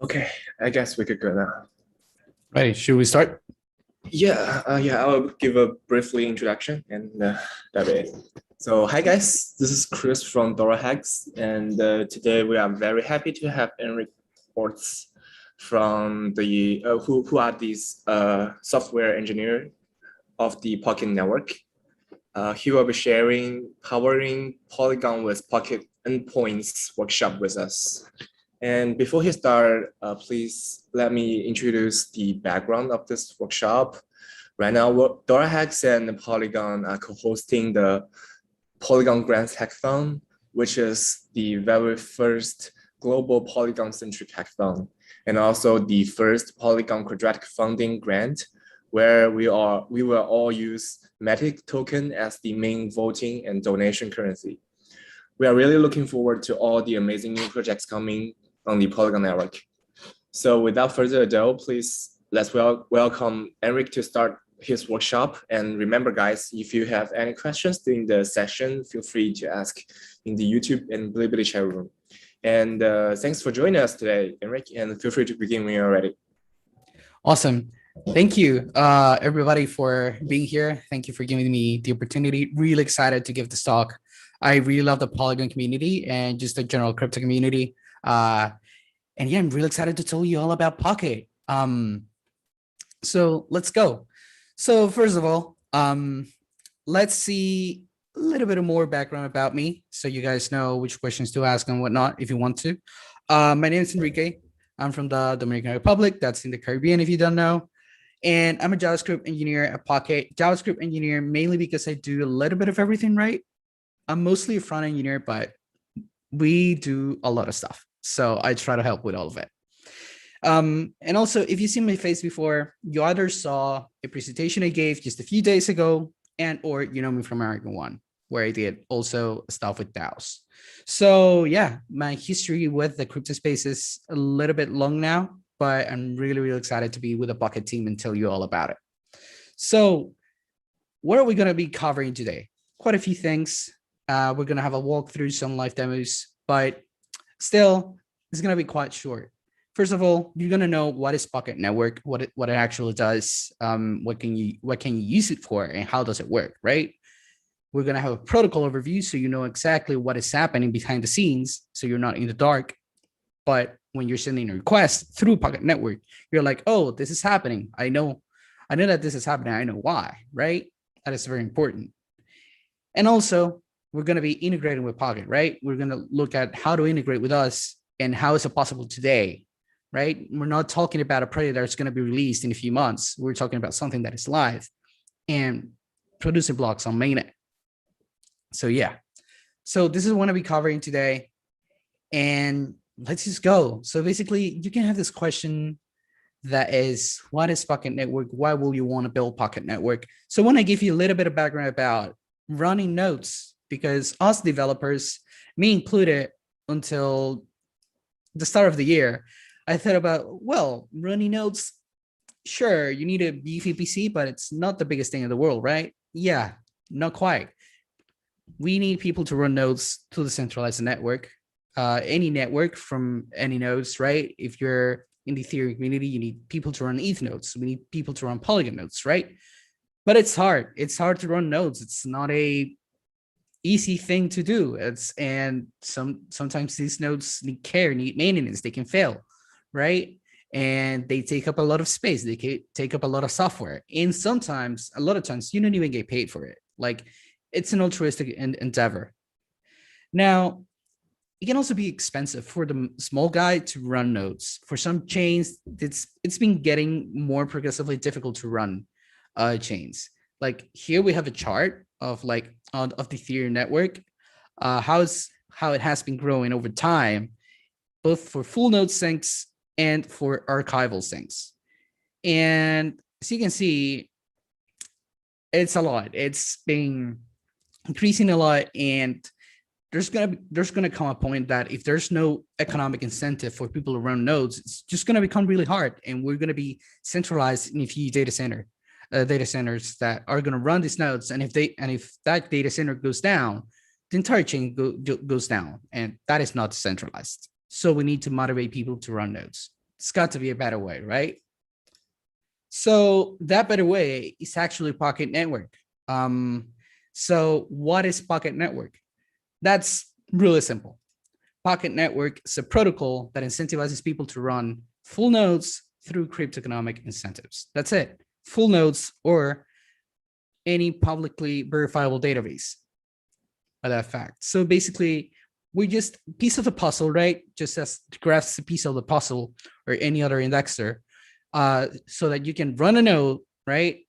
Okay, I guess we could go now. Ready? Should we start? I'll give a briefly introduction and that'll be it. So, hi guys, this is Chris from Dora Hacks, and today we are very happy to have Enrique Ortiz from the who are these software engineer of the Pocket Network. He will be sharing powering Polygon with Pocket endpoints workshop with us. And before he start, please let me introduce the background of this workshop. Right now, DoraHacks and Polygon are co-hosting the Polygon-Grants hackathon, which is the very first global Polygon-centric hackathon, and also the first Polygon quadratic funding grant, where we will all use Matic token as the main voting and donation currency. We are really looking forward to all the amazing new projects coming on the Polygon network. So without further ado, please let's welcome Enrique to start his workshop. And remember, guys, if you have any questions during the session, feel free to ask in the YouTube and Bilibili chat room. And thanks for joining us today, Enrique, and feel free to begin when you're ready. Awesome. Thank you, everybody, for being here. Thank you for giving me the opportunity. Really excited to give this talk. I really love the Polygon community and just the general crypto community. And yeah, I'm really excited to tell you all about Pocket. So let's go. So first of all, let's see a little bit more background about me, so you guys know which questions to ask and whatnot if you want to. My name is Enrique. I'm from the Dominican Republic. That's in the Caribbean, if you don't know. And I'm a JavaScript engineer at Pocket. JavaScript engineer mainly because I do a little bit of everything right. I'm mostly a front engineer, but we do a lot of stuff. So I try to help with all of it. And also, if you've seen my face before, you either saw a presentation I gave just a few days ago, and or you know me from American One, where I did also stuff with DAOs. So yeah, my history with the crypto space is a little bit long now, but I'm really, really excited to be with the Pocket team and tell you all about it. So what are we going to be covering today? Quite a few things. We're going to have a walk through some live demos, but still, it's going to be quite short. First of all, you're going to know what is Pocket Network, what it actually does, what can you use it for, and how does it work, right? We're going to have a protocol overview so you know exactly what is happening behind the scenes, so you're not in the dark. But when you're sending a request through Pocket Network, you're like, oh, this is happening. I know that this is happening. I know why, right? That is very important. And also, we're going to be integrating with Pocket, right? We're going to look at how to integrate with us and how is it possible today, right? We're not talking about a project that's going to be released in a few months. We're talking about something that is live and producing blocks on mainnet. So yeah, so this is what I'll be covering today, and let's just go. So basically, you can have this question that is, what is Pocket Network? Why will you want to build Pocket Network? So I want to give you a little bit of background about running nodes, because us developers, me included, until the start of the year, I thought about, well, running nodes, sure, you need a beefy PC, but it's not the biggest thing in the world, right? Yeah, not quite. We need people to run nodes to the centralized network, any network from any nodes, right? If you're in the Ethereum community, you need people to run ETH nodes. We need people to run Polygon nodes, right? But it's hard. It's hard to run nodes. It's not a easy thing to do. And sometimes these nodes need care, need maintenance. They can fail, right? And they take up a lot of space. They can take up a lot of software. And sometimes, a lot of times, you don't even get paid for it. Like, it's an altruistic endeavor. Now, it can also be expensive for the small guy to run nodes. For some chains, it's been getting more progressively difficult to run chains. Like here we have a chart of the Ethereum network, how it has been growing over time, both for full node syncs and for archival syncs. And as you can see, it's a lot. It's been increasing a lot, and there's gonna come a point that if there's no economic incentive for people to run nodes, it's just gonna become really hard, and we're gonna be centralized in a few data centers that are gonna run these nodes. And if that data center goes down, the entire chain goes down, and that is not decentralized. So we need to motivate people to run nodes. It's got to be a better way, right? So that better way is actually Pocket Network. So what is Pocket Network? That's really simple. Pocket Network is a protocol that incentivizes people to run full nodes through cryptoeconomic incentives. That's it. Full nodes or any publicly verifiable database by that fact. So basically, we just piece of the puzzle, right? Just as graphs a piece of the puzzle or any other indexer, so that you can run a node, right?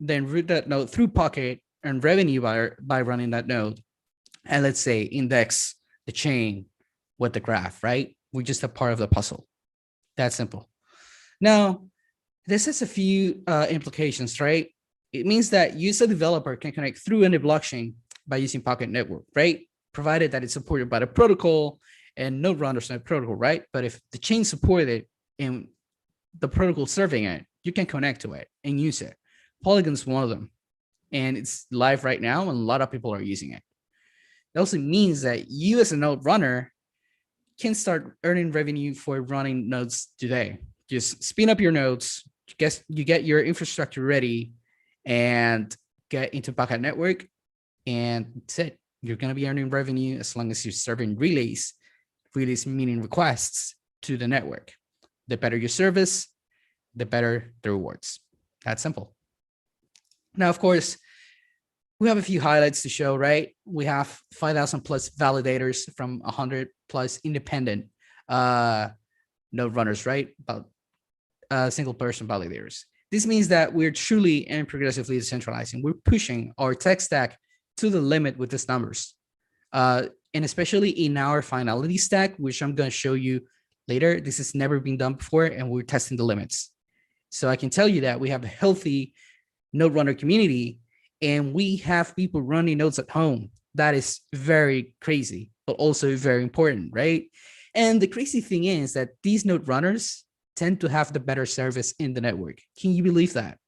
Then route that node through Pocket and revenue by running that node. And let's say index the chain with the graph, right? We're just a part of the puzzle. That's simple. Now, this has a few implications, right? It means that you as a developer can connect through any blockchain by using Pocket Network, right? Provided that it's supported by the protocol and node runners on the protocol, right? But if the chain supported it and the protocol serving it, you can connect to it and use it. Polygon's one of them, and it's live right now, and a lot of people are using it. It also means that you as a node runner can start earning revenue for running nodes today. Just spin up your nodes, you get your infrastructure ready, and get into Pocket Network, and that's it. You're going to be earning revenue as long as you're serving relays meaning requests to the network. The better your service, the better the rewards. That's simple. Now, of course, we have a few highlights to show, right? We have 5,000 plus validators from 100 plus independent node runners, right? About single person validators. This means that we're truly and progressively decentralizing. We're pushing our tech stack to the limit with these numbers. And especially in our finality stack, which I'm going to show you later, this has never been done before, and we're testing the limits. So I can tell you that we have a healthy node runner community, and we have people running nodes at home. That is very crazy, but also very important, right? And the crazy thing is that these node runners tend to have the better service in the network. Can you believe that?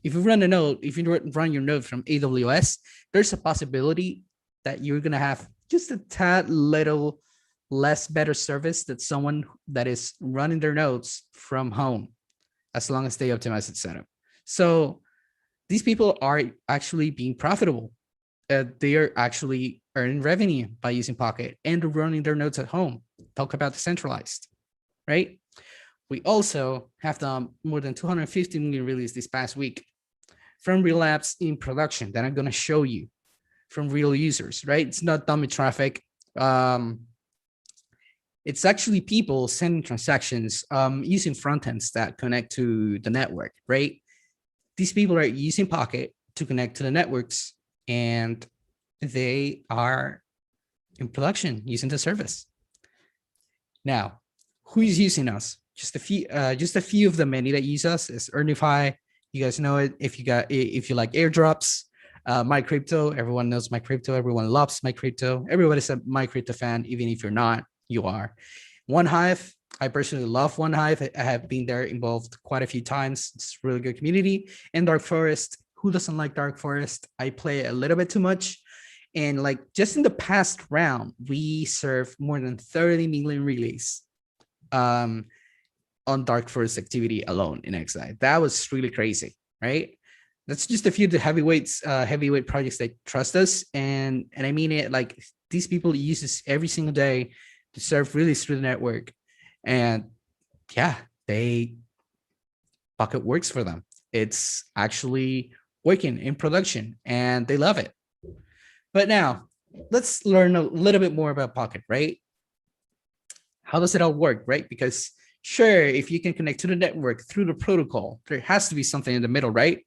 If you run a node, if you run your node from AWS, there's a possibility that you're going to have just a tad little less better service than someone that is running their nodes from home, as long as they optimize the setup. So these people are actually being profitable. They are actually earning revenue by using Pocket and running their nodes at home. Talk about decentralized, right? We also have done more than 250 million releases this past week from real apps in production that I'm going to show you from real users, right? It's not dummy traffic. It's actually people sending transactions using front ends that connect to the network, right? These people are using Pocket to connect to the networks, and they are in production using the service. Now, who is using us? Just a few of the many that use us is Earnify. You guys know it. If you like airdrops, MyCrypto. Everyone knows MyCrypto. Everyone loves MyCrypto. Everybody's a MyCrypto fan, even if you're not. You are. OneHive. I personally love OneHive. I have been there involved quite a few times. It's a really good community. And Dark Forest. Who doesn't like Dark Forest? I play a little bit too much. And like just in the past round, we served more than 30 million relays on Dark Forest activity alone in XI. That was really crazy, right? That's just a few of the heavyweight projects that trust us. And I mean it, like these people use this every single day to serve relays through the network. And yeah, Pocket works for them. It's actually working in production and they love it. But now let's learn a little bit more about Pocket, right? How does it all work, right? Because sure, if you can connect to the network through the protocol, there has to be something in the middle, right?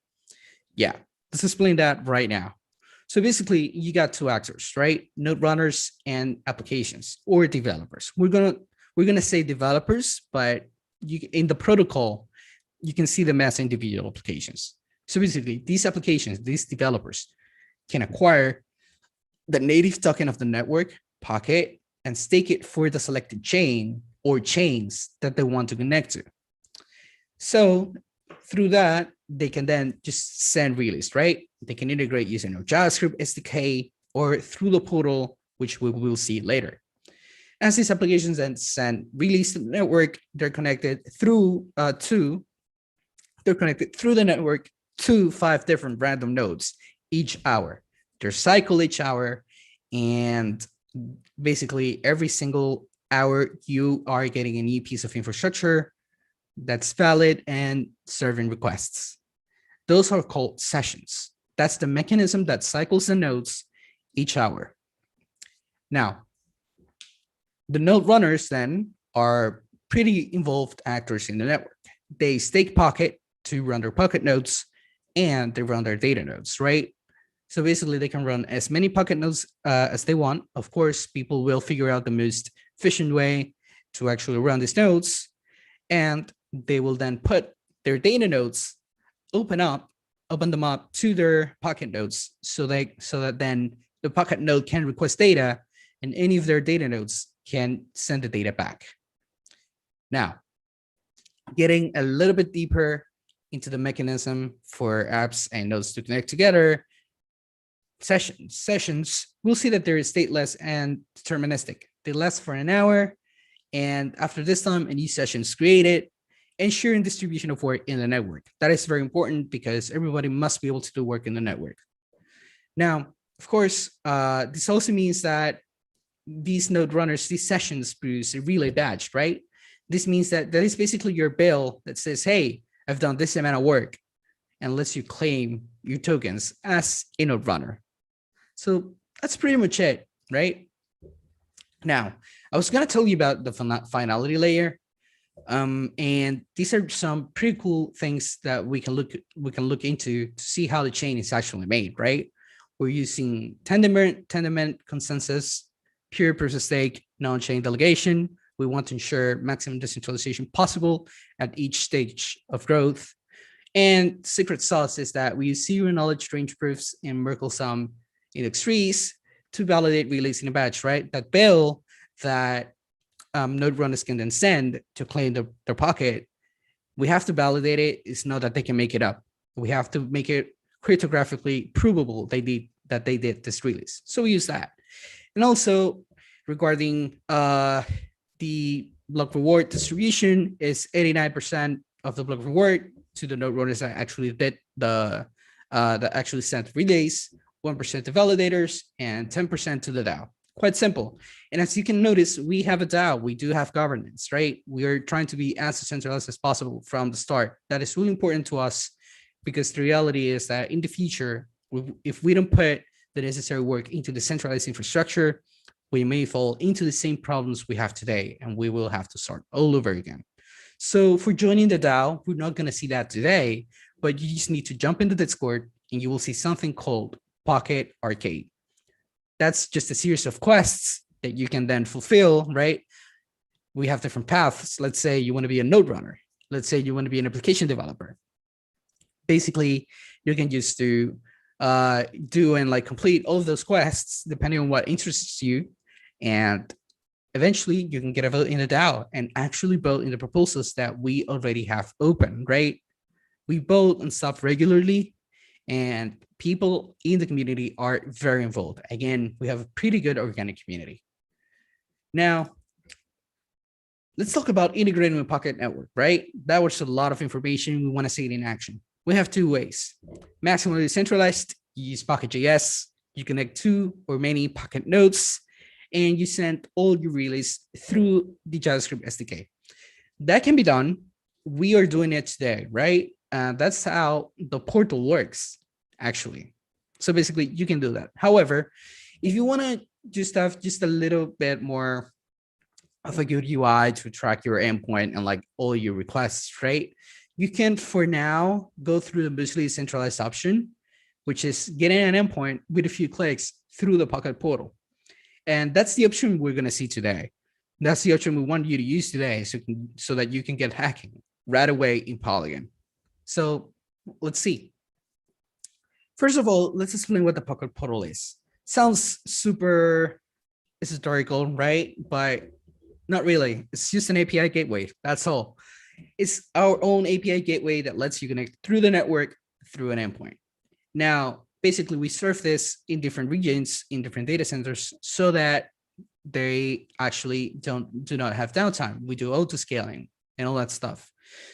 Yeah, let's explain that right now. So basically, you got two actors, right? Node runners and applications or developers. We're gonna say developers, but in the protocol, you can see them as individual applications. So basically, these applications, these developers can acquire the native token of the network, Pocket, and stake it for the selected chain or chains that they want to connect to. So through that, they can then just send relays, right? They can integrate using a JavaScript SDK or through the portal, which we will see later. As these applications then send release to the network, they're connected through the network to 5 different random nodes each hour. They're cycled each hour, and basically every single hour you are getting a new piece of infrastructure that's valid and serving requests. Those are called sessions. That's the mechanism that cycles the nodes each hour. Now, the node runners then are pretty involved actors in the network. They stake Pocket to run their Pocket nodes, and they run their data nodes, right? So basically, they can run as many Pocket nodes as they want. Of course, people will figure out the most efficient way to actually run these nodes, and they will then put their data nodes, open them up to their Pocket nodes, so that then the Pocket node can request data, and any of their data nodes can send the data back. Now, getting a little bit deeper into the mechanism for apps and nodes to connect together, sessions, we'll see that they're stateless and deterministic. They last for an hour, and after this time, a new session is created, ensuring distribution of work in the network. That is very important because everybody must be able to do work in the network. Now, of course, this also means that these node runners, these sessions produce a relay badge, right? This means that is basically your bill that says, hey, I've done this amount of work, and lets you claim your tokens as a node runner. So that's pretty much it, right? Now, I was going to tell you about the finality layer. And these are some pretty cool things that we can look into to see how the chain is actually made, right? We're using Tendermint consensus, pure proof of stake, non-chain delegation. We want to ensure maximum decentralization possible at each stage of growth. And secret sauce is that we use zero knowledge range proofs in Merkle sum index trees to validate releasing a batch, right? That bill that node runners can then send to claim their Pocket, we have to validate it. It's not that they can make it up. We have to make it cryptographically provable that they did this release. So we use that. And also regarding the block reward distribution is 89% of the block reward to the node runners that actually did that actually sent relays, 1% to validators, and 10% to the DAO. Quite simple. And as you can notice, we have a DAO. We do have governance, right? We are trying to be as decentralized as possible from the start. That is really important to us because the reality is that in the future, if we don't put the necessary work into the centralized infrastructure, we may fall into the same problems we have today, and we will have to start all over again. So for joining the DAO, we're not going to see that today, but you just need to jump into Discord and you will see something called Pocket Arcade. That's just a series of quests that you can then fulfill, right? We have different paths. Let's say you want to be a node runner. Let's say you want to be an application developer. Basically, you can just do and like complete all of those quests depending on what interests you, and eventually you can get a vote in the DAO and actually vote in the proposals that we already have open, right? We vote on stuff regularly, and people in the community are very involved. Again, we have a pretty good organic community. Now, let's talk about integrating with Pocket Network, right? That was a lot of information. We want to see it in action. We have two ways. Maximally decentralized, you use Pocket.js, you connect two or many Pocket nodes, and you send all your relays through the JavaScript SDK. That can be done. We are doing it today, right? That's how the portal works, actually. So basically, you can do that. However, if you want to just have just a little bit more of a good UI to track your endpoint and like all your requests, right? You can, for now, go through the mostly centralized option, which is getting an endpoint with a few clicks through the Pocket portal. And that's the option we're going to see today. That's the option we want you to use today so that you can get hacking right away in Polygon. So let's see. First of all, let's explain what the Pocket portal is. Sounds super historical, right? But not really. It's just an API gateway. That's all. It's our own API gateway that lets you connect through the network through an endpoint. Now, basically, we serve this in different regions, in different data centers, so that they actually do not have downtime. We do auto scaling and all that stuff.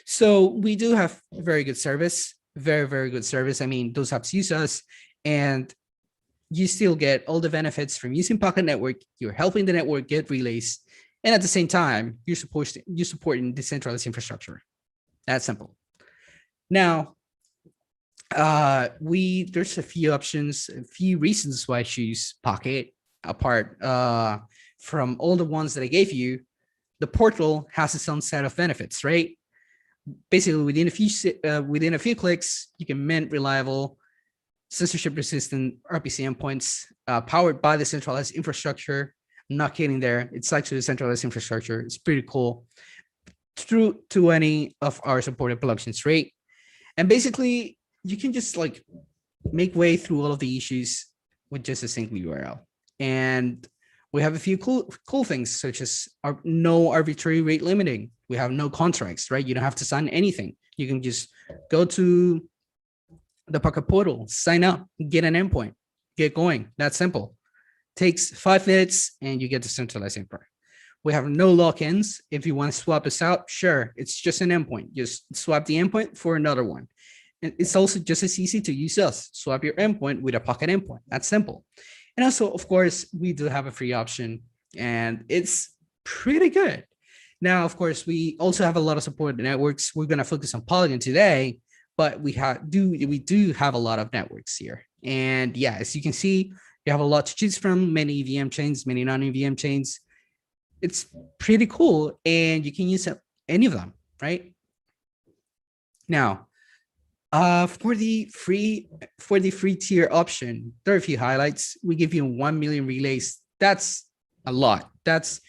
So we do have very good service, very, very good service. I mean, those apps use us, and you still get all the benefits from using Pocket Network. You're helping the network get relays, and at the same time, you're supporting decentralized infrastructure. That's simple. Now, there's a few options, a few reasons why I choose Pocket. Apart from all the ones that I gave you, the portal has its own set of benefits, right? Basically, within a few clicks, you can mint reliable, censorship-resistant RPC endpoints powered by the centralized infrastructure. I'm not kidding there. It's actually a centralized infrastructure. It's pretty cool. Through to any of our supported collections, right? And basically, you can just like make way through all of the issues with just a single URL. And we have a few cool things, such as no arbitrary rate limiting. We have no contracts, right? You don't have to sign anything. You can just go to the Pocket portal, sign up, get an endpoint, get going. That's simple. Takes 5 minutes and you get the centralized infra. We have no lock-ins. If you want to swap us out, sure, it's just an endpoint. Just swap the endpoint for another one. And it's also just as easy to use us. Swap your endpoint with a Pocket endpoint. That's simple. And also, of course, we do have a free option, and it's pretty good. Now, of course, we also have a lot of supported networks. We're going to focus on Polygon today, but we do have a lot of networks here. And yeah, as you can see, you have a lot to choose from, many EVM chains, many non-EVM chains. It's pretty cool, and you can use any of them, right? Now, for the free tier option, there are a few highlights. We give you 1 million relays. That's a lot. That's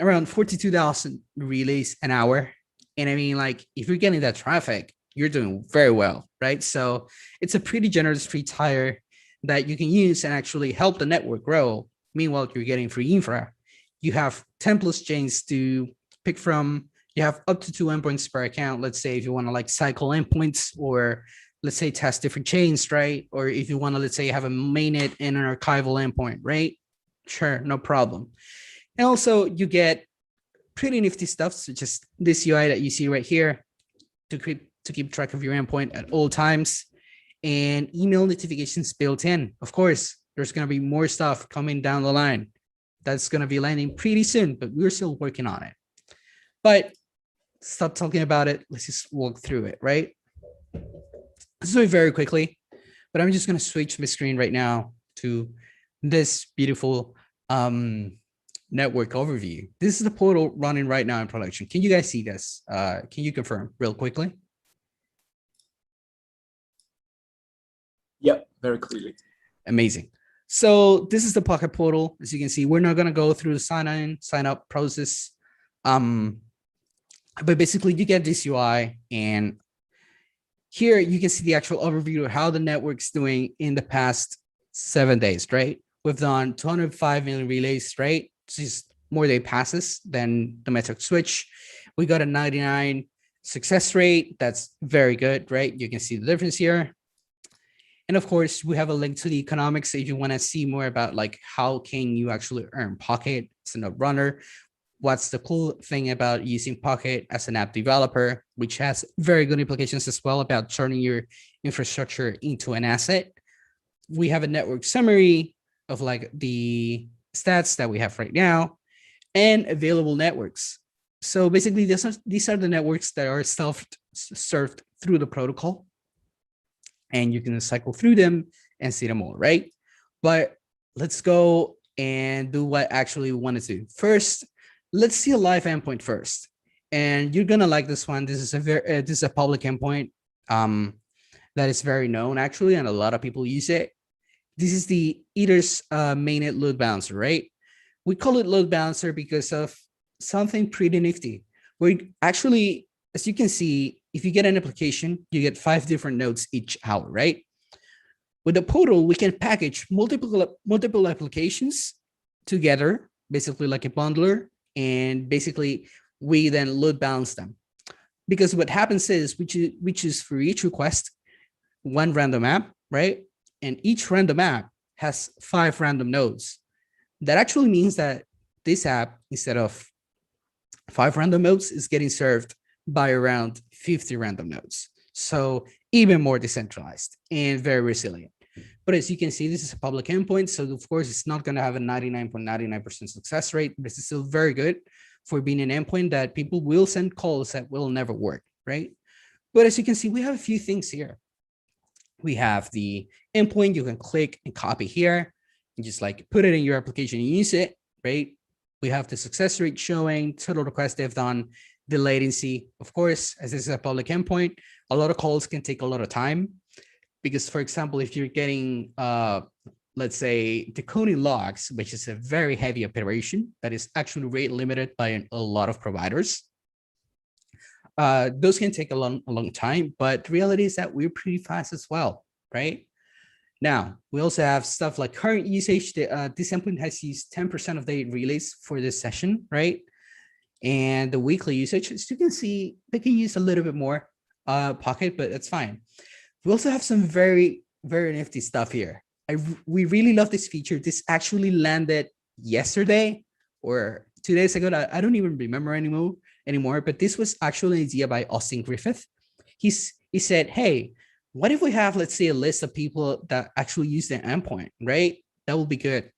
around 42,000 relays an hour. And I mean, like, if you're getting that traffic, you're doing very well, right? So it's a pretty generous free tier that you can use and actually help the network grow. Meanwhile, you're getting free infra. You have 10 plus chains to pick from. You have up to 2 endpoints per account. Let's say if you want to like cycle endpoints, or let's say test different chains, right? Or if you want to, let's say, have a mainnet and an archival endpoint, right? Sure, no problem. And also you get pretty nifty stuff, such as this UI that you see right here to keep track of your endpoint at all times, and email notifications built in. Of course, there's going to be more stuff coming down the line that's going to be landing pretty soon, but we're still working on it. But stop talking about it. Let's just walk through it, right? Let's do it very quickly, but I'm just going to switch my screen right now to this beautiful network overview. This is the portal running right now in production. Can you guys see this? Can you confirm real quickly? Yep, very clearly. Amazing. So this is the Pocket portal. As you can see, we're not going to go through the sign up process. But basically you get this UI, and here you can see the actual overview of how the network's doing in the past 7 days, right? We've done 205 million relays, right? This is more day passes than the metric switch. We got a 99 success rate. That's very good, right? You can see the difference here. And of course, we have a link to the economics if you want to see more about like how can you actually earn Pocket as a runner. What's the cool thing about using Pocket as an app developer, which has very good implications as well about turning your infrastructure into an asset. We have a network summary of like the stats that we have right now and available networks. So basically, these are the networks that are served through the protocol, and you can cycle through them and see them all, right? But let's go and do what actually we want to do. First, let's see a live endpoint first. And you're gonna like this one. This is a public endpoint that is very known actually, and a lot of people use it. This is the Eater's mainnet load balancer, right? We call it load balancer because of something pretty nifty. We actually, as you can see, if you get an application, you get 5 different nodes each hour, right? With the portal, we can package multiple applications together, basically like a bundler, and basically we then load balance them. Because what happens is we choose for each request 1 random app, right? And each random app has 5 random nodes. That actually means that this app, instead of 5 random nodes, is getting served by around 50 random nodes. So even more decentralized and very resilient. But as you can see, this is a public endpoint. So of course, it's not going to have a 99.99% success rate, but it's still very good for being an endpoint that people will send calls that will never work, right? But as you can see, we have a few things here. We have the endpoint. You can click and copy here and just like put it in your application and use it, right? We have the success rate showing, total requests they've done, the latency. Of course, as this is a public endpoint, a lot of calls can take a lot of time because, for example, if you're getting, let's say, decoding logs, which is a very heavy operation that is actually rate limited by a lot of providers, those can take a long time, but the reality is that we're pretty fast as well, right? Now, we also have stuff like current usage. This endpoint has used 10% of the relays for this session, right? And the weekly usage, as you can see, they can use a little bit more pocket, but that's fine. We also have some very, very nifty stuff here. We really love this feature. This actually landed yesterday or 2 days ago. I don't even remember anymore, but this was actually an idea by Austin Griffith. He said, hey, what if we have, let's say, a list of people that actually use the endpoint, right? That would be good.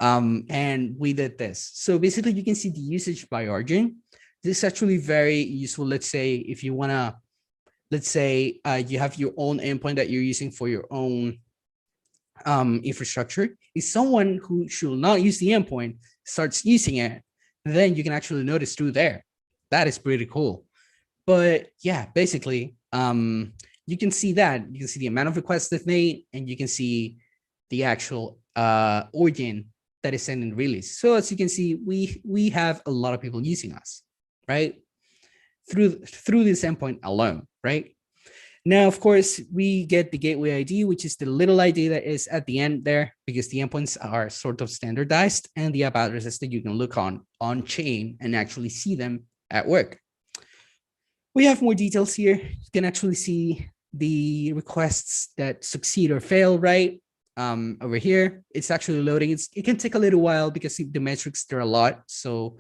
And we did this. So basically you can see the usage by origin. This is actually very useful. Let's say if you want to, let's say you have your own endpoint that you're using for your own infrastructure. If someone who should not use the endpoint starts using it, then you can actually notice through there. That is pretty cool. But yeah, basically, you can see that. You can see the amount of requests they've made, and you can see the actual origin that is sending release. So as you can see, we have a lot of people using us, right? Through this endpoint alone, right? Now, of course, we get the gateway ID, which is the little ID that is at the end there, because the endpoints are sort of standardized, and the app addresses that you can look on chain and actually see them at work. We have more details here. You can actually see the requests that succeed or fail, right? Over here, it's actually loading. It can take a little while because the metrics, there are a lot. So,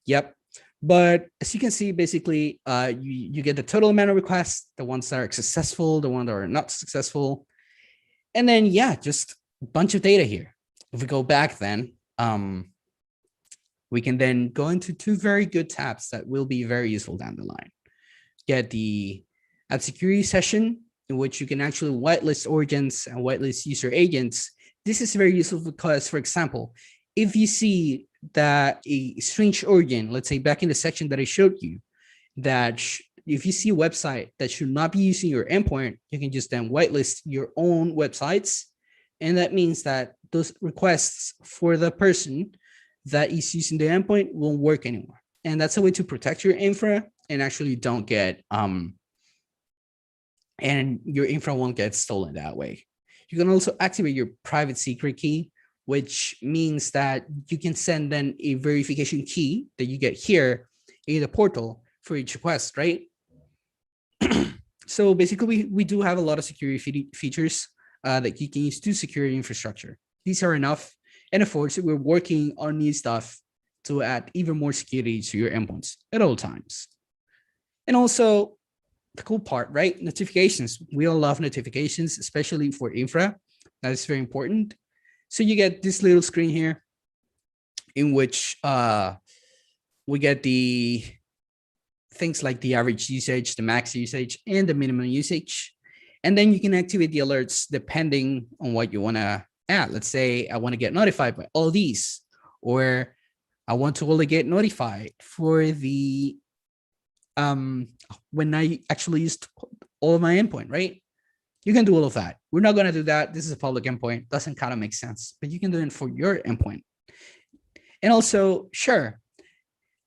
yep. But as you can see, basically, you get the total amount of requests, the ones that are successful, the ones that are not successful. And then, yeah, just a bunch of data here. If we go back then, we can then go into 2 very good tabs that will be very useful down the line. Get the app security session, in which you can actually whitelist origins and whitelist user agents. This is very useful because, for example, if you see that a strange origin, let's say back in the section that I showed you, that if you see a website that should not be using your endpoint, you can just then whitelist your own websites. And that means that those requests for the person that is using the endpoint won't work anymore. And that's a way to protect your infra and actually don't get, and your infra won't get stolen that way. You can also activate your private secret key, which means that you can send then a verification key that you get here in the portal for each request, right? So basically, we do have a lot of security features that you can use to secure your infrastructure. These are enough. And of course, we're working on new stuff to add even more security to your endpoints at all times. And also, the cool part, right? Notifications. We all love notifications, especially for infra. That is very important. So you get this little screen here in which we get the things like the average usage, the max usage, and the minimum usage. And then you can activate the alerts depending on what you want to add. Let's say I want to get notified by all these, or I want to only get notified for the when I actually used all of my endpoint, right? You can do all of that. We're not going to do that. This is a public endpoint. Doesn't kind of make sense, but you can do it for your endpoint. And also, sure,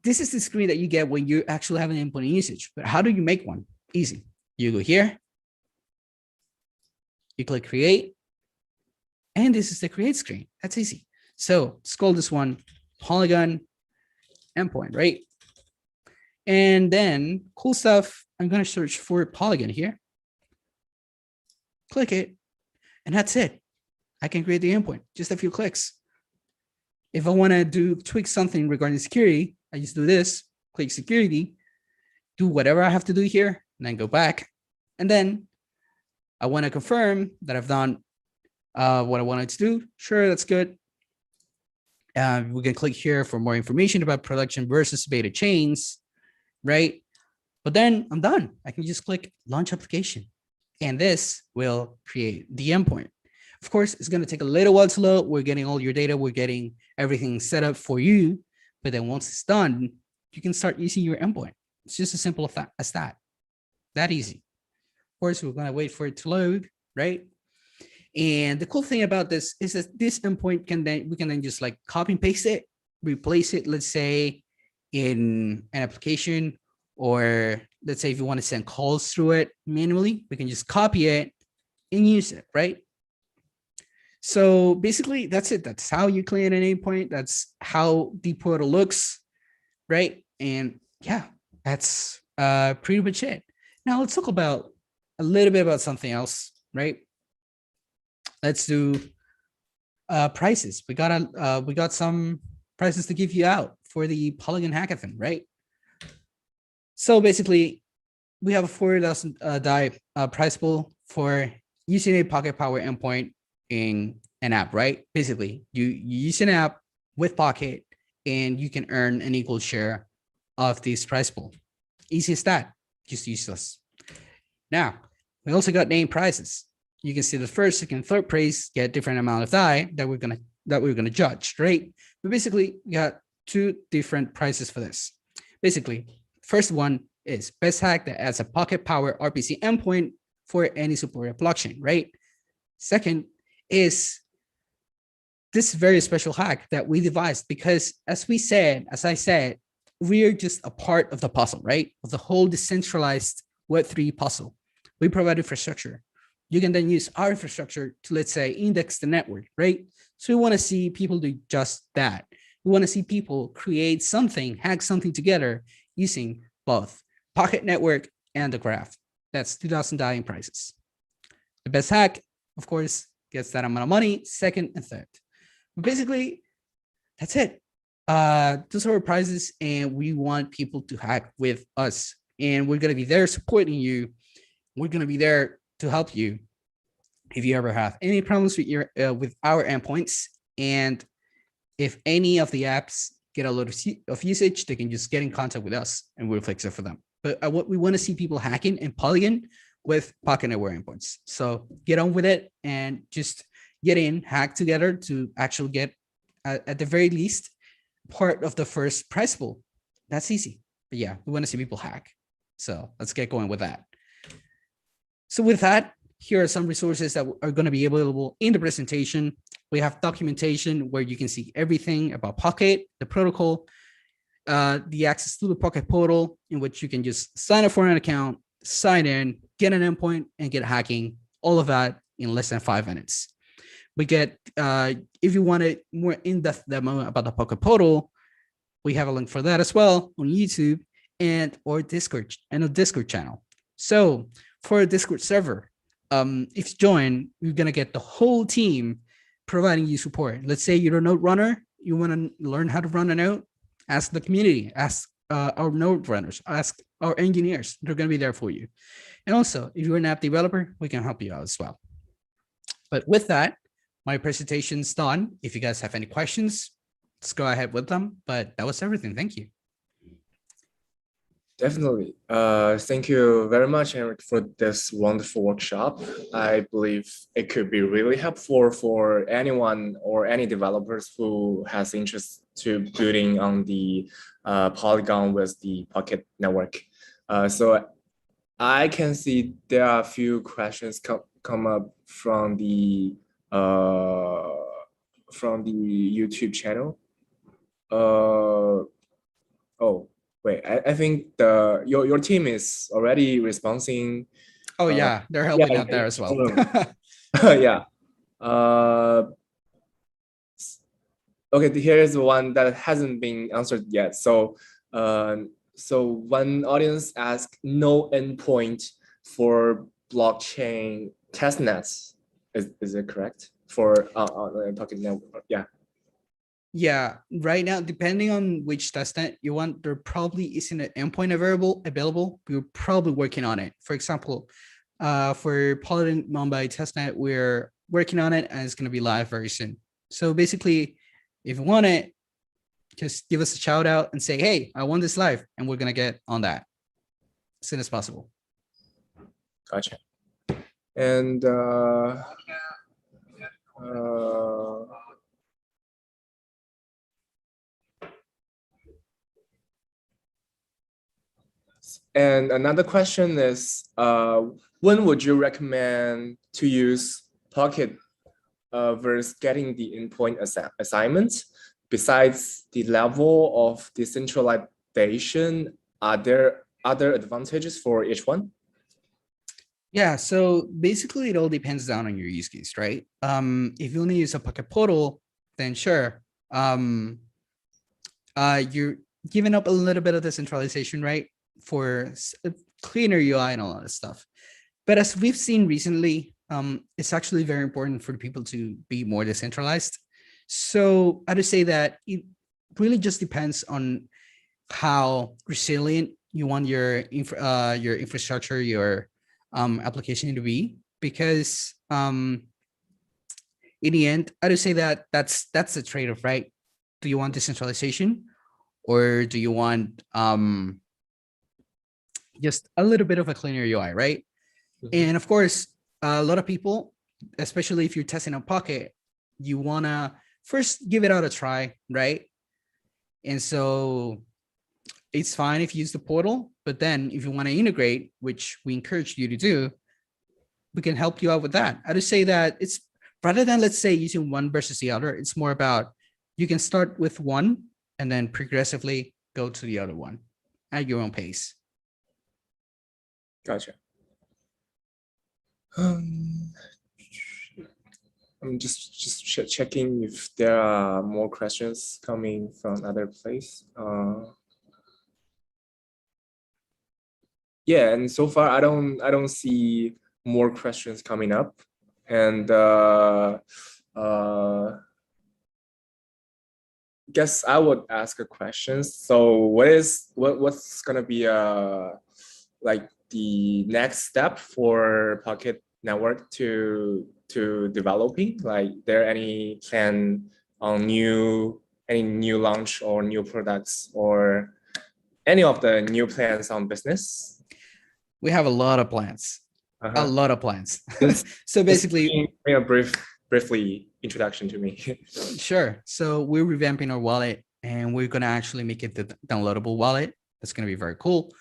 this is the screen that you get when you actually have an endpoint usage. But how do you make one? Easy. You go here, you click create, and this is the create screen. That's easy. So let's call this one Polygon endpoint, right? And then cool stuff, I'm going to search for Polygon here. Click it, and that's it. I can create the endpoint, just a few clicks. If I want to tweak something regarding security, I just do this, click security, do whatever I have to do here, and then go back. And then I want to confirm that I've done what I wanted to do. Sure, that's good. We can click here for more information about production versus beta chains, right? But then I'm done. I can just click launch application, and this will create the endpoint. Of course, it's going to take a little while to load. We're getting all your data. We're getting everything set up for you. But then once it's done, you can start using your endpoint. It's just as simple as that. That easy. Of course, we're going to wait for it to load, right? And the cool thing about this is that this endpoint we can then just like copy and paste it, replace it, let's say, in an application, or let's say if you want to send calls through it manually, we can just copy it and use it, right? So basically, that's it. That's how you create an endpoint. That's how the portal looks, right? And yeah, that's pretty much it. Now let's talk about a little bit about something else, right? Let's do prices. We got some prices to give you out for the Polygon Hackathon, right? So basically, we have a 4,000 DAI price pool for using a Pocket Power endpoint in an app, right? Basically, you use an app with Pocket, and you can earn an equal share of this price pool. Easy as that. Just use this. Now, we also got named prizes. You can see the first, second, third prize get different amount of DAI that we're gonna judge, right? But basically, we got two different prizes for this. Basically, first one is best hack that adds a Pocket Power RPC endpoint for any supported blockchain, right? Second is this very special hack that we devised because, as I said, we are just a part of the puzzle, right? Of the whole decentralized Web3 puzzle. We provide infrastructure. You can then use our infrastructure to, let's say, index the network, right? So we want to see people do just that. We want to see people create something, hack something together using both Pocket Network and the graph. That's 2,000 DAI in prices. The best hack, of course, gets that amount of money, second and third. But basically, that's it. Those are our prizes, and we want people to hack with us. And we're going to be there supporting you. We're going to be there to help you if you ever have any problems with with our endpoints. And if any of the apps get a lot of usage, they can just get in contact with us and we'll fix it for them. But we want to see people hacking in Polygon with Pocket Network endpoints. So get on with it and just get in, hack together to actually get, at the very least, part of the first prize pool. That's easy. But yeah, we want to see people hack. So let's get going with that. So with that, here are some resources that are going to be available in the presentation. We have documentation where you can see everything about Pocket, the protocol, the access to the Pocket portal, in which you can just sign up for an account, sign in, get an endpoint, and get hacking. All of that in less than 5 minutes. We get, if you want a more in-depth demo about the Pocket portal, we have a link for that as well on YouTube and or Discord and a Discord channel. So for a Discord server, if you join, you're gonna get the whole team providing you support. Let's say you're a node runner, you want to learn how to run a node, ask the community, ask our node runners, ask our engineers. They're gonna be there for you. And also, if you're an app developer, we can help you out as well. But with that, my presentation's done. If you guys have any questions, let's go ahead with them. But that was everything. Thank you. Definitely. Thank you very much, Eric, for this wonderful workshop. I believe it could be really helpful for anyone or any developers who has interest to building on the Polygon with the Pocket Network. So I can see there are a few questions come up from the YouTube channel. Oh. Wait, I think your team is already responding. Oh yeah, they're helping out there as well. Yeah. Okay, here is the one that hasn't been answered yet. So one audience asked no endpoint for blockchain testnets. Is it correct for Pocket Network? Yeah. Yeah, right now, depending on which testnet you want, there probably isn't an endpoint available. We're probably working on it. For example, for Polygon Mumbai testnet, we're working on it and it's going to be live very soon. So basically, if you want it, just give us a shout out and say, hey, I want this live, and we're going to get on that as soon as possible. Gotcha. And another question is, when would you recommend to use Pocket versus getting the endpoint assignment? Besides the level of decentralization, are there other advantages for each one? Yeah, so basically it all depends down on your use case, right? If you only use a Pocket Portal, then sure. You're giving up a little bit of the centralization, right? For a cleaner UI and all that stuff. But as we've seen recently, it's actually very important for people to be more decentralized. So I would say that it really just depends on how resilient you want your infrastructure, your application to be. Because in the end, I would say that that's the trade-off, right? Do you want decentralization, or do you want just a little bit of a cleaner UI, right? And of course, a lot of people, especially if you're testing a Pocket, you want to first give it out a try, right? And so it's fine if you use the portal, but then if you want to integrate, which we encourage you to do, we can help you out with that. I would say that it's, rather than, let's say, using one versus the other, it's more about you can start with one and then progressively go to the other one at your own pace. Gotcha. I'm just checking if there are more questions coming from other place. Yeah, and so far I don't see more questions coming up, and guess I would ask a question. So what's gonna be like the next step for Pocket Network to developing? Like, there any plan on any new launch or new products or any of the new plans on business? We have a lot of plans, a lot of plans. So basically, bring a briefly introduction to me. sure. So we're revamping our wallet, and we're going to actually make it the downloadable wallet. That's going to be very cool.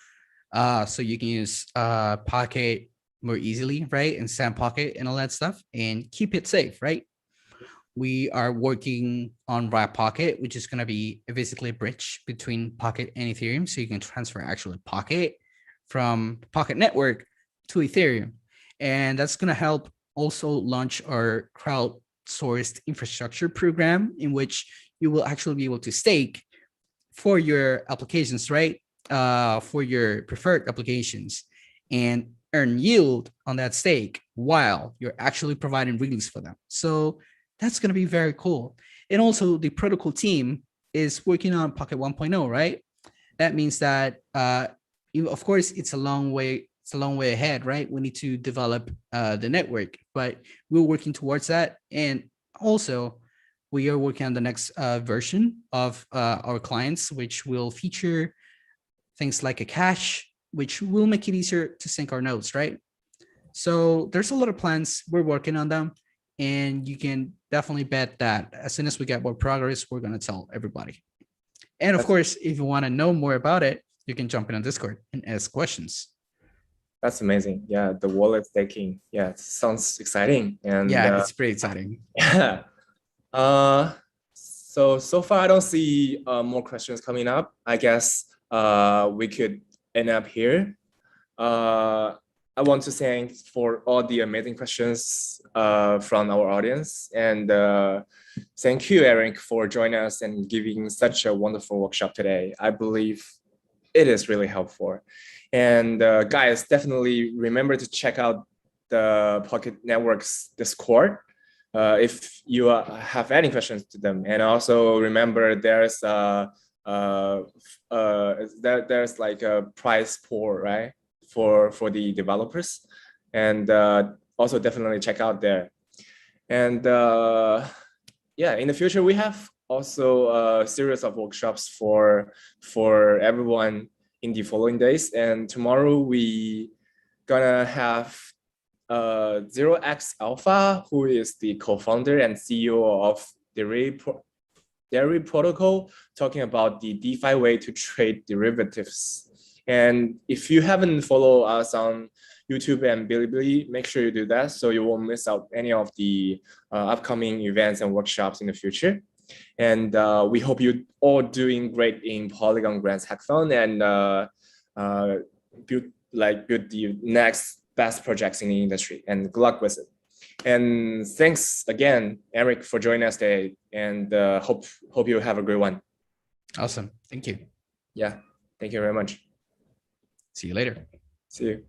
So you can use Pocket more easily, right? And Sam Pocket and all that stuff, and keep it safe, right? We are working on Wrap Pocket, which is going to be basically a bridge between Pocket and Ethereum. So you can transfer actually Pocket from Pocket Network to Ethereum. And that's going to help also launch our crowdsourced infrastructure program, in which you will actually be able to stake for your applications, right? For your preferred applications, and earn yield on that stake while you're actually providing release for them. So that's going to be very cool. And also the protocol team is working on Pocket 1.0, right? That means that, of course, it's a long way ahead, right? We need to develop the network, but we're working towards that. And also, we are working on the next version of our clients, which will feature things like a cache, which will make it easier to sync our nodes, right? So there's a lot of plans. We're working on them, and you can definitely bet that as soon as we get more progress, we're going to tell everybody. And of course, if you want to know more about it, you can jump in on Discord and ask questions. That's amazing. Yeah, the wallet staking. Yeah, it sounds exciting. And yeah, it's pretty exciting. Yeah. So far I don't see more questions coming up. I guess we could end up here. I want to thank for all the amazing questions from our audience, and thank you, Eric, for joining us and giving such a wonderful workshop today. I believe it is really helpful. And guys, definitely remember to check out the Pocket Network's Discord. if you have any questions to them. And also remember there's there's like a prize pool, right, for the developers, and also definitely check out there. And yeah, in the future we have also a series of workshops for everyone in the following days. And tomorrow we gonna have 0x Alpha, who is the co-founder and CEO of Dairy Protocol, talking about the DeFi way to trade derivatives. And if you haven't followed us on YouTube and Bilibili, make sure you do that so you won't miss out any of the upcoming events and workshops in the future. And we hope you all doing great in Polygon-Grants hackathon and build the next best projects in the industry. And good luck with it. And thanks again, Eric, for joining us today. And hope you have a great one. Awesome. Thank you. Yeah. Thank you very much. See you later. See you.